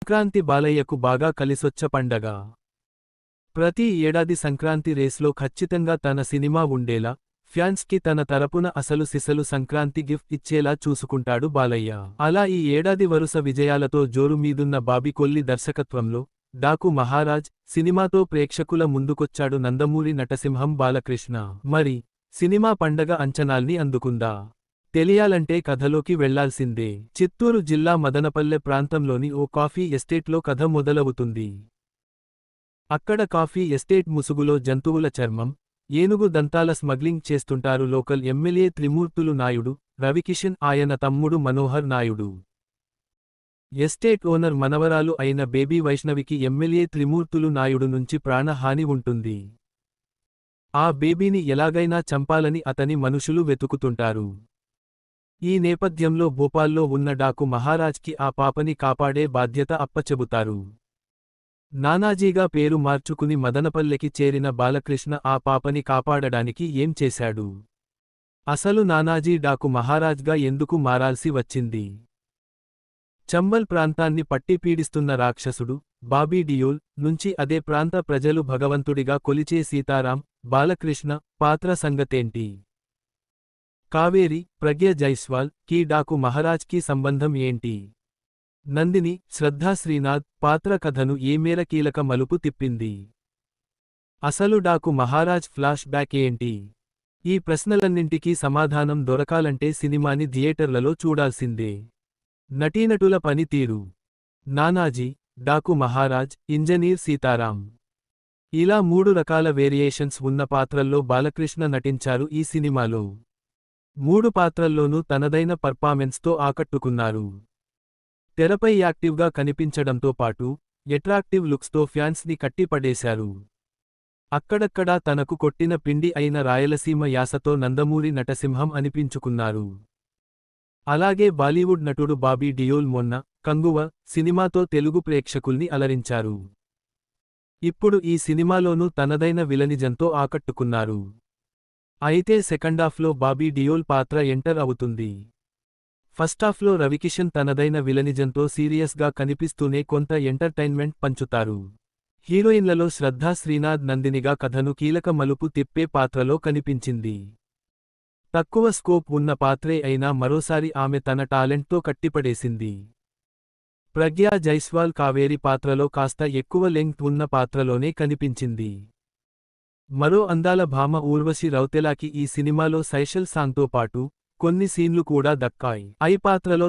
సంక్రాంతి బాలయ్యకు బాగా కలిసొచ్చ పండగ. ప్రతి ఏడాది సంక్రాంతి రేస్లో ఖచ్చితంగా తన సినిమా ఉండేలా, ఫ్యాన్స్కి తన తరపున అసలు సిసలు సంక్రాంతి గిఫ్ట్ ఇచ్చేలా చూసుకుంటాడు బాలయ్య. అలా ఈ ఏడాది వరుస విజయాలతో జోరు మీదున్న బాబీ కొల్లి దర్శకత్వంలో డాకు మహారాజ్ సినిమాతో ప్రేక్షకుల ముందుకొచ్చాడు నందమూరి నటసింహం బాలకృష్ణ. మరి సినిమా పండగ అంచనాల్ని అందుకుందా? తెలియాలంటే కథలోకి వెళ్లాల్సిందే. చిత్తూరు జిల్లా మదనపల్లె ప్రాంతంలోని ఓ కాఫీ ఎస్టేట్లో కథ మొదలవుతుంది. అక్కడ కాఫీ ఎస్టేట్ ముసుగులో జంతువుల చర్మం, ఏనుగు దంతాల స్మగ్లింగ్ చేస్తుంటారు లోకల్ ఎమ్మెల్యే త్రిమూర్తులు నాయుడు, రవికిషన్ ఆయన తమ్ముడు మనోహర్ నాయుడు. ఎస్టేట్ ఓనర్ మనవరాలు అయిన బేబీ వైష్ణవికి ఎమ్మెల్యే త్రిమూర్తులు నాయుడు నుంచి ప్రాణహాని ఉంటుంది. ఆ బేబీని ఎలాగైనా చంపాలని అతని మనుషులు వెతుకుతుంటారు. ఈ నేపథ్యంలో భోపాల్లో ఉన్న డాకు మహారాజ్కి ఆ పాపని కాపాడే బాధ్యత అప్పచెబుతారు. నానాజీగా పేరు మార్చుకుని మదనపల్లెకి చేరిన బాలకృష్ణ ఆ పాపని కాపాడడానికి ఏం చేశాడు? అసలు నానాజీ డాకు మహారాజ్గా ఎందుకు మారాల్సి వచ్చింది? చంబల్ ప్రాంతాన్ని పట్టి పీడిస్తున్న రాక్షసుడు బాబీ డియోల్ నుంచి అదే ప్రాంత ప్రజలు భగవంతుడిగా కొలిచే సీతారాం, బాలకృష్ణ పాత్ర సంగతేంటి? కావేరి, ప్రగ్య జైస్వాల్ కి డాకు మహారాజ్కి సంబంధం ఏంటి? నందిని, శ్రద్ధా శ్రీనాథ్ పాత్ర కథను ఏ మేర కీలక మలుపు తిప్పింది? అసలు డాకు మహారాజ్ ఫ్లాష్ బ్యాక్ ఏంటి? ఈ ప్రశ్నలన్నింటికీ సమాధానం దొరకాలంటే సినిమాని థియేటర్లలో చూడాల్సిందే. నటీనటుల పనితీరు: నానాజీ, డాకు మహారాజ్, ఇంజనీర్ సీతారాం. ఇలా 3 రకాల వేరియేషన్స్ ఉన్న పాత్రల్లో బాలకృష్ణ నటించారు ఈ సినిమాలో. 3 పాత్రల్లోనూ తనదైన పర్ఫార్మెన్స్తో ఆకట్టుకున్నారు. తెరపై యాక్టివ్గా కనిపించడంతో పాటు ఎట్రాక్టివ్ లుక్స్తో ఫ్యాన్స్ని కట్టిపడేశారు. అక్కడక్కడా తనకు కొట్టిన పిండి అయిన రాయలసీమ యాసతో నందమూరి నటసింహం అనిపించుకున్నారు. అలాగే బాలీవుడ్ నటుడు బాబీ డియోల్ మొన్న కంగువ సినిమాతో తెలుగు ప్రేక్షకుల్ని అలరించారు. ఇప్పుడు ఈ సినిమాలోనూ తనదైన విలనిజంతో ఆకట్టుకున్నారు. అయితే సెకండాఫ్లో బాబీ డియోల్ పాత్ర ఎంటర్ అవుతుంది. ఫస్టాఫ్లో రవికిషన్ తనదైన విలనిజంతో సీరియస్గా కనిపిస్తూనే కొంత ఎంటర్టైన్మెంట్ పంచుతారు. హీరోయిన్లలో శ్రద్ధా శ్రీనాథ్ నందినిగా కథను కీలక మలుపు తిప్పే పాత్రలో కనిపించింది. తక్కువ స్కోప్ ఉన్న పాత్రే అయినా మరోసారి ఆమె తన టాలెంట్తో కట్టిపడేసింది. ప్రగ్యా జైస్వాల్ కావేరి పాత్రలో కాస్త ఎక్కువ లెంగ్త్ ఉన్న పాత్రలోనే కనిపించింది. మరో అందాల భామ ఊర్వశి రౌతెలాకి ఈ సినిమాలో సైషల్ సాంగ్తో పాటు కొన్ని సీన్లు కూడా దక్కాయి. ఐ పాత్రలో